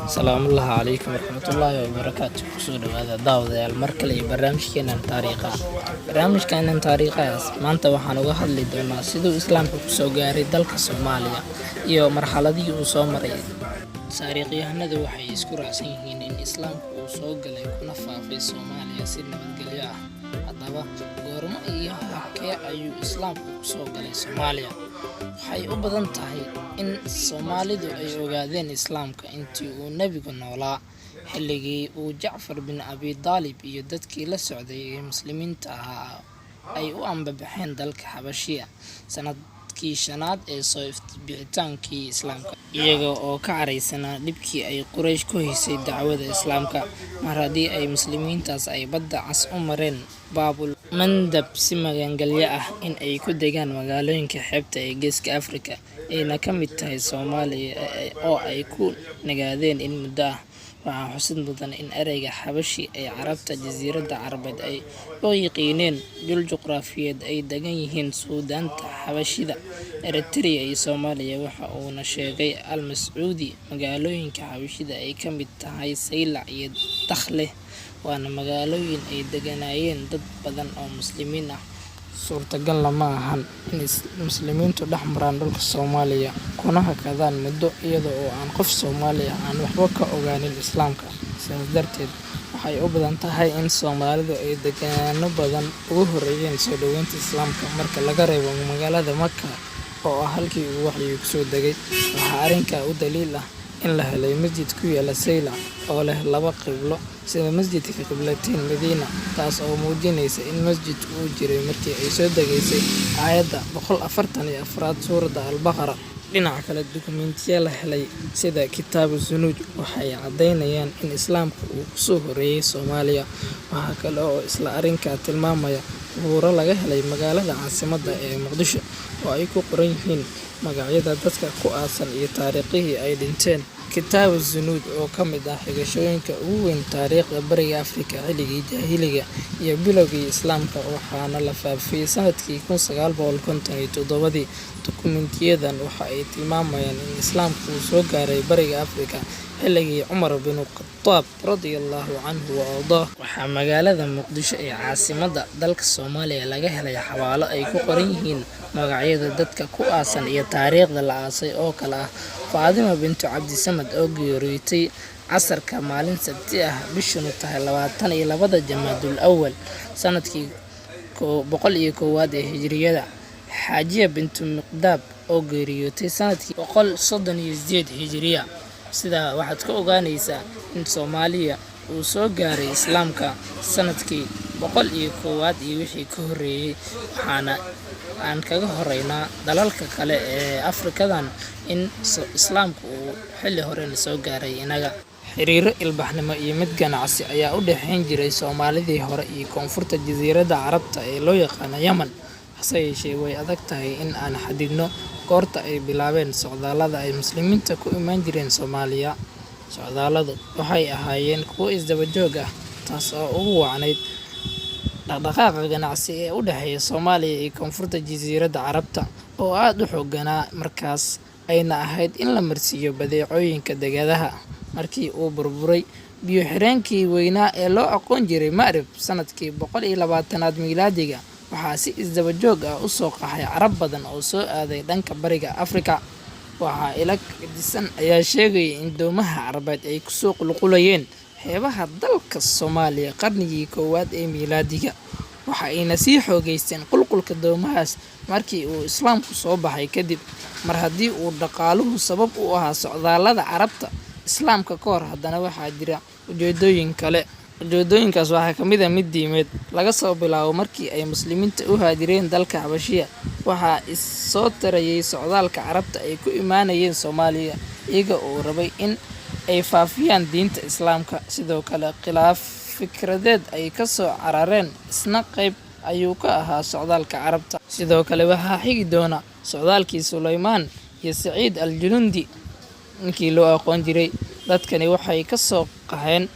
Salaamullahi calaykum waraxmatullaahi wabarakaatu. Kusoo dhawaada daawadayaal mar kale iyo barnaamijkeenan taariikha. Barnaamijkeenan taariikhaas maanta waxaan uga hadli doonaa siduu islaamka ku soo gaaray dalka Soomaaliya iyo marxaladihii uu soo maray. Taariikhyahanadu waxay isku raacsan yihiin in islaamku uu soo galay kuna faafay Soomaaliya si nabadgelyo ah. Haddaba, goorma iyo halkee ayuu islaamku ku soo galay Soomaaliya? Waxay u badan tahay in Soomaalidu ay ogaadeen islaamka intii uu nebigu noolaa, xilligii uu Jacfar bin Abi Taalib iyo dadkii la socday ee muslimiinta ahaa ay u ambabaxeen dalka Xabashiya sanadkii shanaad ee soo ifbixitaankii islaamka, iyaga oo ka caraysanaa dhibkii ay Quraysh ku haysay dacwada islaamka. Mar haddii ay muslimiintaas ay badda cas u mareen baabul mandab si magangalyo ah in ay ku degaan magaalooyinka xeebta ee geeska Afrika, ayna ka mid tahay Soomaaliya oo ay ku nagaadeen in muddo ah. Waxaa xusid mudan in ereyga Xabashi ee Carabta Jasiiradda Carabeed ay u yiqiineen dhul juqraafiyeed ay degan yihiin Suudaanta Xabashida, Ereteriya iyo Soomaaliya. Waxa uuna sheegay Al-Mascuudi magaalooyinka Xabashida ay ka mid tahay Saylac iyo Dakhle, waana magaalooyin ay deganaayeen dad badan oo muslimiin ah. Suurtagalna ma ahan in muslimiintu dhex maraan dhulka Soomaaliya kuna hakadaan muddo iyada oo aan qof Soomaali ah aan waxba ka ogaanin islaamka. Sidaas darteed, waxay u badan tahay in Soomaalidu ay deegaano badan uga horreeyeen soo dhoweynta islaamka marka laga reebo magaalada Maka oo ah halkii uu waxyigu kusoo degay. Waxaa arrinkaa u daliil ah in la helay masjid ku yaala Saylac oo leh laba qiblo sida masjidka Qiblatain Madiina, taas oo muujinaysa in masjidku uu jiray markii ay soo degaysay aayadda 144 suuradda Al-Baqara. Dhinaca kale, dukumiintiyo la helay sida Kitaabu Zunuuj waxay caddaynayaan in islaamku uu kusoo horreeyay Soomaaliya. Waxaa kale oo isla arrinkaa tilmaamaya qubuuro laga helay magaalada caasimadda ee Muqdisho oo ay ku qoran yihiin magacyada dadka ku aasan iyo taariikhihii ay dhinteen. Kitaabu Zunuuj oo ka mid ah xigashooyinka ugu weyn taariikhda Bariga Afrika xilligii jaahiliga iyo bilowgii islaamka, waxaana la faafiyay sanadkii 1957. Dukumiintiyadan waxa ay tilmaamayaan in islaamku uu soo gaaray Bariga Afrika xilligii Cumar bin Khattab radiyallahu canhu wa ardaah. Waxaa magaalada Muqdisho ee caasimadda dalka Soomaaliya laga helay xabaalo ay ku qoran yihiin magacyada dadka ku aasan iyo taariikhda la aasay oo kala ah Faadima bintu Cabdisamad oo geeriyootay casarka maalin Sabti ah, bishuna tahay 22 Jamaadul Awwal sanadkii 101 ee Hijriyada, Xaajiya bintu Miqdaab oo geeriyootay sanadkii 138 Hijriya. Sidaa waxaad ka ogaanaysaa in Soomaaliya uu soo gaaray islaamka sanadkii 101 iyo wixii ka horreeyay, waxaana aan kaga horeynaa dalalka kale ee Afrikadan in islaamku uu xilli horena soo gaaray inaga. Xiriiro ilbaxnimo iyo mid ganacsi ayaa u dhexeyn jiray Soomaalidii hore iyo koonfurta Jasiiradda Carabta ee loo yaqaan Yaman. Hase yeeshee, way adag tahay in aan xadidno goorta ay bilaabeen socdaallada ay muslimiinta ku imaan jireen Soomaaliya. Socdaalladu waxay ahaayeen kuwo isdaba joog ah, taas oo ugu wacnayd dhaqdhaqaaqa ganacsi ee u dhexeeya Soomaaliya iyo koonfurta Jasiiradda Carabta oo aad u xoogganaa markaas, ayna ahayd in la marsiiyo badeecooyinka dekedaha. Markii uu burburay biyo-xireenkii weynaa ee loo aqoon jiray Ma'rib sanadkii 120aad miilaadiga, waxaa si isdaba joog ah u soo qaxay Carab badan oo soo aaday dhanka Bariga Afrika. Waxaa ila gedisan ayaa sheegaya in doomaha Carabeed ay kusoo qulqulayeen xeebaha dalka Soomaaliya qarnigii 1aad ee miilaadiga, waxa ayna sii xoogaysteen qulqulka doomahaas markii uu islaamku soo baxay kadib. Mar haddii uu dhaqaaluhu sabab u ahaa socdaallada Carabta islaamka ka hor, haddana waxaa jira ujeedooyin kale. Ujeedooyinkaas waxaa ka mid ah mid diimeed. Laga soo bilaabo markii ay muslimiinta u haajireen dalka Xabashiya, waxaa soo tarayay socdaalka Carabta ay ku imaanayeen Soomaaliya iyaga oo rabay in ay faafiyaan diinta islaamka. Sidoo kale, khilaaf fikradeed ay ka soo carareen isna qayb ayuu ka ahaa socdaalka Carabta. Sidoo kale, waxaa xigi doona socdaalkii Sulaymaan iyo Saciid al-Junuudi ninkii loo aqoon jiray. Dadkani waxay ka soo qaxeen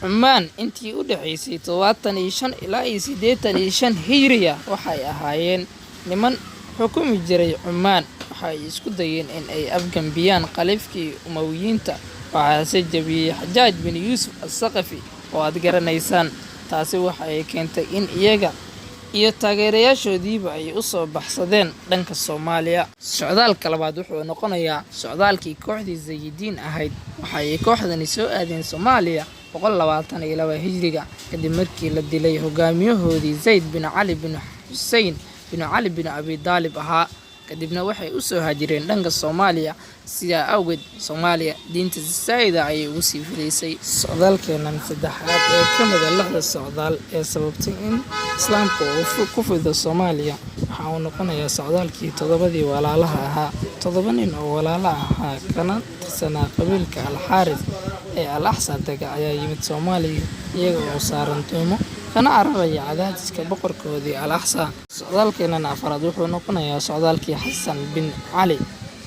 Cumaan intii u dhaxaysay 75 ilaa 85 Hijriya. Waxay ahaayeen niman xukumi jiray Cumaan. Waxay isku dayeen in ay afgambiyaan khaliifkii Umayyiyiinta waxaase jabiyey Xajaaj bin Yuusuf As-Saqafi oo aad garanaysaan. Taasi waxa ay keentay in iyaga iyo taageerayaashoodiiba ay u soo baxsadeen dhanka Soomaaliya. Socdaalka labaad wuxuu noqonayaa socdaalkii kooxdii Zayidiin ahayd. Waxa ay kooxdani soo aadeen Soomaaliya 122 Hijriga kadib markii la dilay hogaamiyahoodii Zayd bin Cali bin Xussein bin Cali bin Abi Daalib ahaa. Kadibna waxay u soo haajireen dhanka Soomaaliya. Sidaa awgeed Soomaaliya diinta Zaayida ayay ugu sii fidaysay. Socdaalkeenan saddexaad ee ka mid ah 6 socdaal ee sababtay in Islaamku uu ku fido Soomaaliya waxa uu noqonayaa socdaalkii 7 walaalaha ahaa. 7 nin oo walaalo ahaa kana tirsanaa qabiilka Al-Xaaris ee Al-Axsa dega ayaa yimid Soomaaliya iyaga oo saaran doomo kana cararaya cadaadiska boqorkoodii Al-Axsa. Socdaalkeenan afraad wuxuu noqonayaa socdaalkii Xasan bin Cali.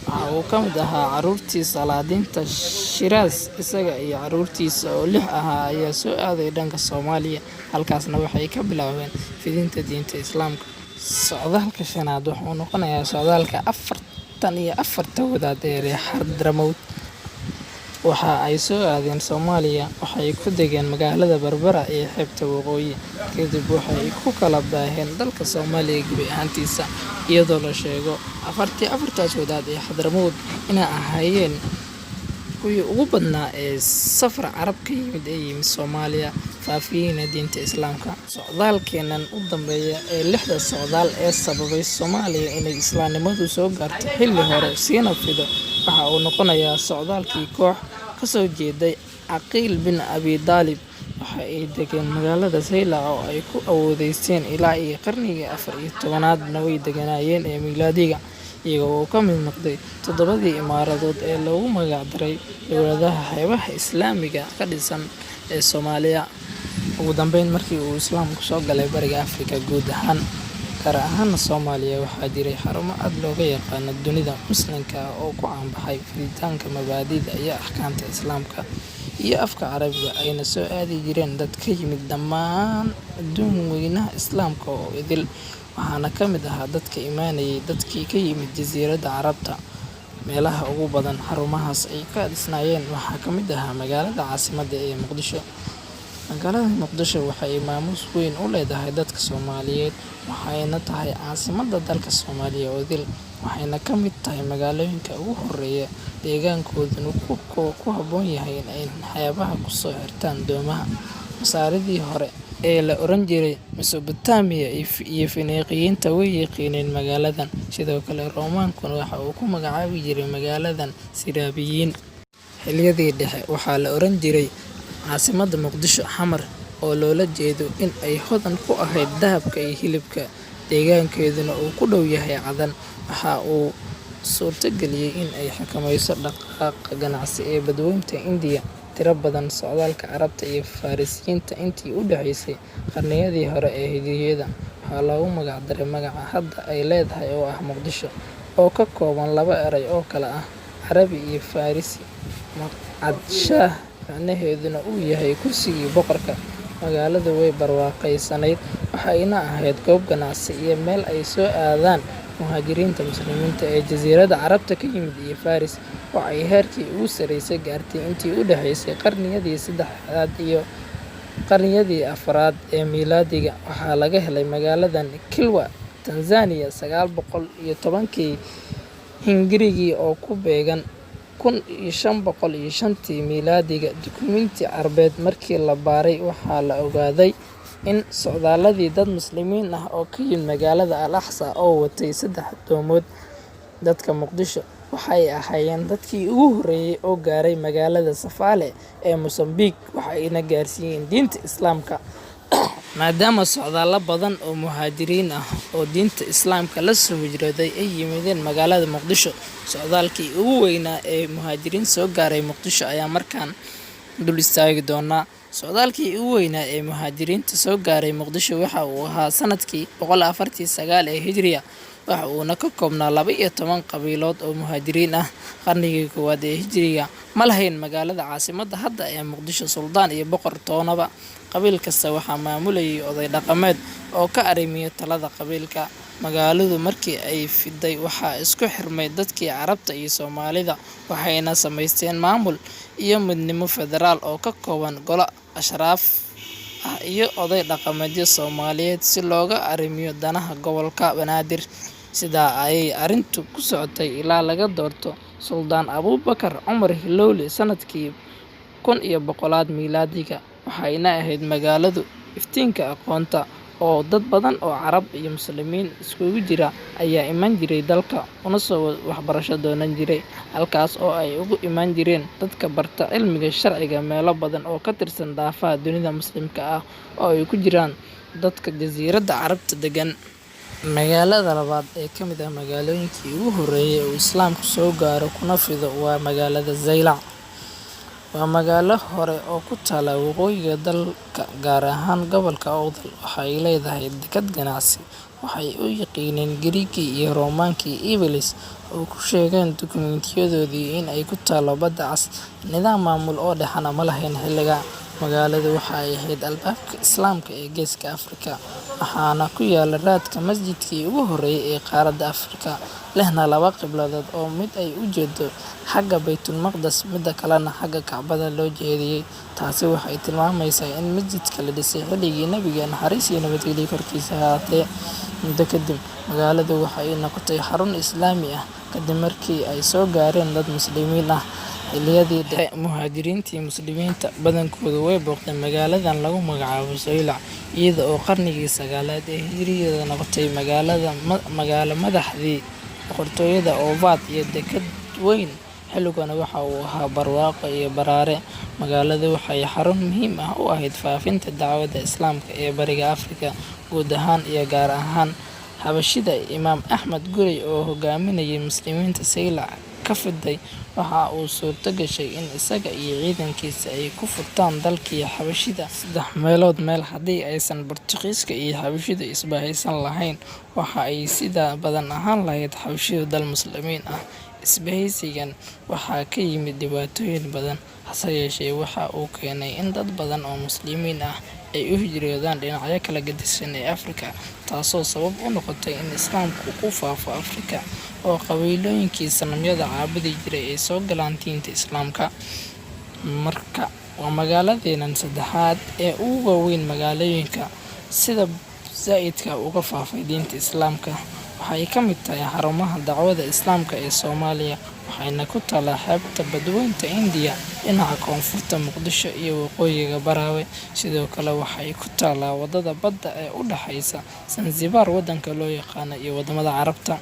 Waxa uu ka mid ahaa carruurtii Salaadiinta Shiraas. Isaga iyo carruurtiisa oo 6 ahaa ayaa soo aaday dhanka Soomaaliya. Halkaasna waxay ka bilaabeen fidinta diinta Islaamka. Socdaalka shanaad wuxuu noqonayaa socdaalka 44 wadaad ee reer Xadramawt. Waxa ay soo aadeen Soomaaliya. Waxay ku degeen magaalada Berbera ee xeebta waqooyi. Kadib waxay ku kala baaheen dalka Soomaaliya gebi ahaantiisa iyadoo la sheego 44taas wadaad ee Xadramawt inay ahaayeen kuwii ugu badnaa ee safar Carab ka yimid Soomaaliya faafiyeyna diinta Islaamka. Socdaalkeenan u dambeeya ee 6da socdaal ee sababay Soomaaliya inay islaamnimadu soo gaarto xilli hore siina fido waxa uu noqonayaa socdaalkii koox ka soo jeeday Caqiil bin Abi Daalib. Waxa ay degeen magaalada Sayla oo ay ku awoodeysteen ilaa iyo qarnigii 14aadna way deganaayeen ee miilaadiga iyaga oo ka mid noqday 7 imaaradood ee loogu magac daray dowladaha xeebaha Islaamiga ka dhisan ee Soomaaliya. Ugu dambeyn markii uu Islaamku soo galay bariga Afrika guud ahaan gaar ahaan Soomaaliya waxaa jiray xarumo aad looga yaqaan dunida Muslimka oo ku caanbaxay fiditaanka mabaadi'da iyo axkaamta Islaamka iyo afka Carabiga ayna soo aadi jireen dad ka yimid dhammaan adduun weynaha Islaamka oo idil. Waxaana ka mid ahaa dadka imaanayay dadkii ka yimid jasiiradda Carabta. Meelaha ugu badan xarumahaas ay ka dhisnaayeen waxaa ka mid ahaa magaalada caasimadda ee Muqdisho. Magaalada Muqdisho waxay maamuus weyn u leedahay dadka Soomaaliyeed waxayna tahay caasimadda dalka Soomaaliya oo idil. Waxayna ka mid tahay magaalooyinka ugu horeeya deegaankooduna ku habboon yahay in ay xeebaha ku soo xirtaan doomaha. Masaaridii hore ee la oran jiray Mesopotamia iyo Finiqiyiinta way yaqiineen magaaladan. Sidoo kale Roomaankuna waxa uu ku magacaabi jiray magaaladan Siraabiyiin. Xilliyadii dhexe waxaa la oran jiray caasimadda Muqdisho Xamar oo loola jeedo in ay hodan ku ahayd dahabka iyo hilibka. Deegaankeeduna uu ku dhow yahay Cadan. Waxa uu suurtageliyey in ay xakamayso dhaqdhaqaaqa ganacsi ee badweynta Indiya. Tiro badan socdaalka Carabta iyo Farisiyiinta intii u dhaxaysay qarniyadii hore ee Hijriyada waxaa loogu magac daray magaca hadda ay leedahay oo ah Muqdisho oo ka kooban 2 eray oo kala ah Carabi iyo Farisi. Maqcad Shaah macnaheeduna uu yahay kursigii boqorka. Magaaladu way barwaaqaysanayd waxayna ahayd goob ganacsi iyo meel ay soo aadaan muhaajiriinta muslimiinta ee jasiiradda Carabta ka yimid iyo Faris. Waxay heerkii ugu sarreysay gaartay intii u dhaxaysay qarniyadii 3aad iyo qarniyadii 4aad ee miilaadiga. Waxaa laga helay magaaladan Kilwa, Tanzania 910kii Hijrigii oo ku beegan 1505tii miilaadiga. Dukumiinti Carbeed markii la baaray waxaa la ogaaday in socdaaladii dad muslimiin ah oo ka yimid magaalada Al-Axsa oo watay 3 doomood. Dadka Muqdisho waxay ahaayeen dadkii ugu horreeyay oo gaaray magaalada Safale ee Mozambique waxayna gaarsiiyeen diinta Islaamka. Maadaama socdaalo badan oo muhaajiriin ah oo diinta Islaamka la soo hijrooday ay yimideen magaalada Muqdisho, socdaalkii ugu weynaa ee muhaajiriin soo gaaray Muqdisho ayaa markaan dul istaagi doonaa. Socdaalkii ugu weynaa ee muhaajiriinta soo gaaray Muqdisho waxa uu ahaa sanadkii 149 ee Hijriga. waxa uuna ka koobnaa 12 qabiilood oo muhaajiriin ah. Qarnigii koowaad ee Hijriga ma lahayn magaalada caasimadda hadda ee Muqdisho suldaan iyo boqor toonaba. Qabiil kasta waxaa maamulayay oday dhaqameed oo ka arrimiya talada qabiilka. Magaaladu markii ay fiday waxaa isku xirmay dadkii Carabta iyo Soomaalida, waxayna samaysteen maamul iyo midnimo federaal oo ka kooban golo ashraaf ah iyo oday dhaqameedyo Soomaaliyeed si looga arrimiyo danaha gobolka Banaadir. Sidaa ayay arrintu ku socotay ilaa laga doorto Suldaan Abuubakar Cumar Hilowle sanadkii 1100 miilaadiga, waxayna ahayd magaaladu iftiinka aqoonta oo dad badan oo Carab iyo Muslimiin isugu jira ayaa iman jiray dalka una soo waxbarasho doonan jiray, halkaas oo ay ugu iman jireen dadka barta cilmiga sharciga meelo badan oo ka tirsan daafaha dunida Muslimka ah oo ay ku jiraan dadka jasiiradda Carabta degan. Magaalada labaad ee ka mid ah magaalooyinkii ugu horreeyay ee uu Islaamku soo gaaro kuna fido waa magaalada Zaylac. Waa magaalo hore oo ku taalla waqooyiga dalka, gaar ahaan gobolka Awdal. Waxay leedahay dekad ganacsi, waxay u yiqiineen Giriigii iyo Roomaankii Iblis oo ku sheegeen dukumiintiyadoodii in ay ku taallo Badda Cas. Nidaam maamul oo dhexana ma lahayn xilligaa. Magaaladu waxa ay ahayd albaabka Islaamka ee Geeska Afrika, waxaana ku yaalla raadka masjidkii ugu horreeyay ee qaaradda Afrika, lehna 2 qibladood oo mid ay u jeedo xagga Baytulmaqdes midda kalena xagga Kacbada loo jeediyay. Taasi waxay tilmaamaysaa in masjidka la dhisay xilligii Nabiga naxariis iyo nabadgelyo korkiisa ha ahaatee. Muddo kadib, magaaladu waxay noqotay xarun islaami ah kadib markii ay soo gaareen dad Muslimiin ah. Xilliyadii dhexe, muhaajiriintii Muslimiinta badankoodu way booqdeen magaaladan lagu magacaabo Zaylac, iyada oo qarnigii 9aad ee Hijriyada noqotay magaalo madaxdii boqortooyada Ovaad iyo dekad weyn. Xilligan waxa uu ahaa barwaaqo iyo baraare. Magaaladu waxay xarun muhiim ah u ahayd faafinta dacwadda Islaamka ee Bariga Afrika guud ahaan iyo gaar ahaan Xabashida. Imaam Axmed Gurey oo hogaaminayay Muslimiinta Zaylac ka fiday, waxa uu suurto gashay in isaga iyo ciidankiisa ay ku furtaan dalkii Xabashida 3 meelood meel. Haddii aysan Boortaqiiska iyo Xabashidu isbahaysan lahayn, waxa ay sida badan ahaan lahayd Xabashidu dal Muslimiin ah. Isbahaysigan waxaa ka yimid dhibaatooyin badan, hase yeeshee waxa uu keenay in dad badan oo Muslimiin ah ay u hijroodaan dhinacyo kala gedisan ee Afrika, taasoo sabab u noqotay in Islaamku ku faafo Afrika oo qabiilooyinkii sanamyada caabudi jiray ay soo galaan diinta Islaamka. Marka waa magaaladeena saddexaad ee ugu weyn magaalooyinka sida zaa'idka uga faafay diinta Islaamka. Waxay ka mid tahay xarumaha dacwadda Islaamka ee Soomaaliya, waxayna ku taallaa xeebta Badweynta Hindiya dhinaca koonfurta Muqdisho iyo waqooyiga Barawe. Sidoo kale waxay ku taallaa waddada badda ee u dhaxaysa Zanzibar, waddanka loo yaqaan, iyo waddamada Carabta.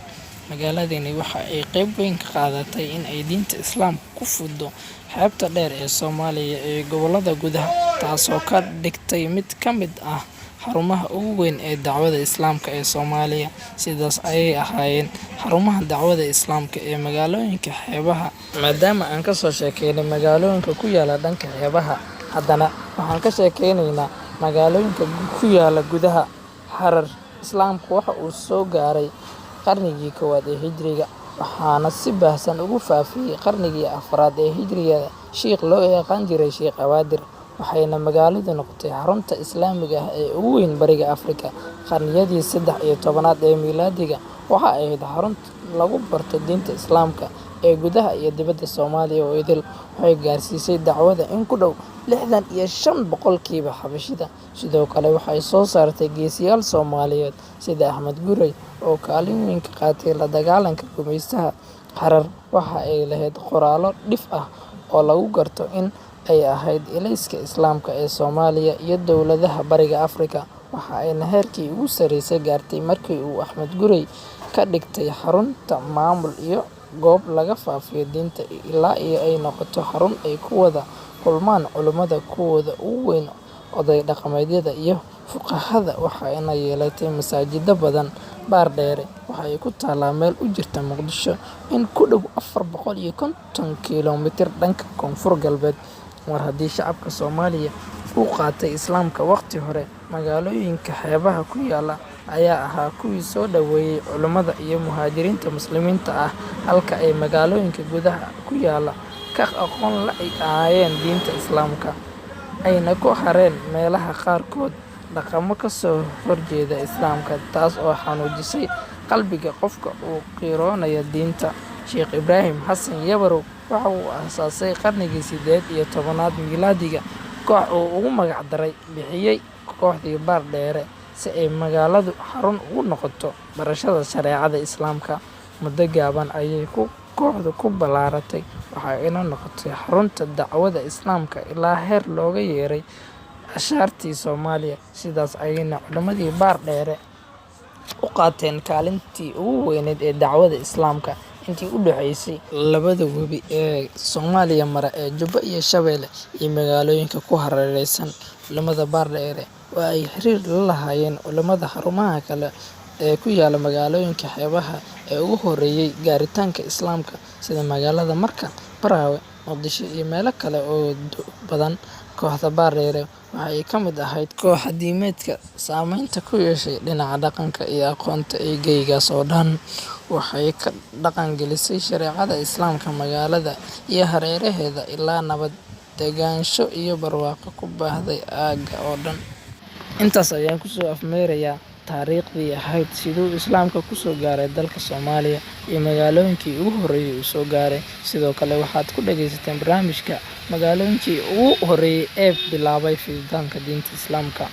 Magaaladani waxa ay qayb weyn ka qaadatay in ay diinta Islaamka ku fido xeebta dheer ee Soomaaliya iyo gobollada gudaha, taasoo ka dhigtay mid ka mid ah xarumaha ugu weyn ee dacwadda Islaamka ee Soomaaliya. Sidaas ayay ahaayeen xarumaha dacwadda Islaamka ee magaalooyinka xeebaha. Maadaama aan ka soo sheekeynay magaalooyinka ku yaalla dhanka xeebaha, haddana waxaan ka sheekeynaynaa magaalooyinka ku yaalla gudaha. Harar Islaamku waxa uu soo gaaray qarnigii 1aad ee Hijriga, waxaana si baahsan ugu faafiyay qarnigii 4aad ee Hijriyada shiikh loo yaqaan jiray Sheikh Awaadir, waxayna magaaladu noqotay xarunta islaamiga ah ee ugu weyn Bariga Afrika. Qarniyadii 13aad ee miilaadiga waxa ay ahayd xarun lagu barto diinta Islaamka ee gudaha iyo dibadda Soomaaliya oo idil. Waxay gaarsiisay dacwadda in ku dhow 65% Xabashida. Sidoo kale waxay soo saartay geesiyaal Soomaaliyeed sida Axmed Gurey oo kaalin weyn ka qaatay la dagaalanka gumeystaha. Harar waxa ay lahayd qoraallo dhif ah oo lagu garto in ay ahayd ilayska Islaamka ee Soomaaliya iyo dowladaha Bariga Afrika. Waxa ayna heerkii ugu sarreysay gaartay markii uu Axmed Gurey ka dhigtay xarunta maamul iyo goob laga faafiyo diinta, ilaa iyo ay noqoto xarun ay ku wada kulmaan culimmada kuwooda ugu weyn, oday dhaqameedyada iyo fuqahada. Waxayna yeelatay masaajiddo badan. Baardheere waxa ay ku taallaa meel u jirta Muqdisho in ku dhow 450 kiiloomitir dhanka koonfur galbeed. Mar haddii shacabka Soomaaliya uu qaatay Islaamka waqti hore, magaalooyinka xeebaha ku yaalla ayaa ahaa kuwii soo dhoweeyey culummada iyo muhaajiriinta muslimiinta ah, halka ay magaalooyinka gudaha ku yaalla ka aqoon la ahaayeen diinta Islaamka, ayna ku hareen meelaha qaarkood dhaqamo ka soo horjeeda Islaamka, taas oo xanuujisay qalbiga qofka u qiiroonaya diinta. Sheekh Ibraahim Xasan Yabarow waxa uu aasaasay qarnigii 18aad miilaadiga koox uu ugu magac bixiyay kooxdii Baardheere si ay magaaladu xarun ugu noqoto barashada shareecada Islaamka. Muddo gaaban ayay kooxdu ku ballaaratay, waxayna noqotay xarunta dacwada Islaamka ilaa heer looga yeeray Anshaartii Soomaaliya. Sidaas ayayna culimmadii Baardheere u qaateen kaalintii ugu weyneyd ee dacwada Islaamka intii u dhaxaysay labada webi ee Soomaaliya mara ee Jubba iyo Shabeelle iyo magaalooyinka ku hareeraysan. Culimmada Baardheere waa ay xiriir la lahaayeen culimmada xarumaha kale ee ku yaalla magaalooyinka xeebaha ee ugu horreeyay gaaritaanka Islaamka sida magaalada Marka, Baraawe, Muqdisho iyo meelo kale oo badan. Kooxda Baardheere waxa ay ka mid ahayd kooxo diimeedka saameynta ku yeeshay dhinaca dhaqanka iyo aqoonta ee geyigaas oo dhan. Waxay ka dhaqan gelisay shareecada Islaamka magaalada iyo hareeraheeda ilaa nabad degganaansho iyo barwaaqo ku baahday aagga oo dhan. Intaas ayaan kusoo afmeerayaa taariikhdii ahayd siduu Islaamka ku soo gaaray dalka Soomaaliya iyo magaalooyinkii ugu horreeyay uu soo gaaray. Sidoo kale waxaad ku dhagaysateen barnaamijka magaalooyinkii ugu horreeyay ee bilaabay fiditaanka diinta Islaamka.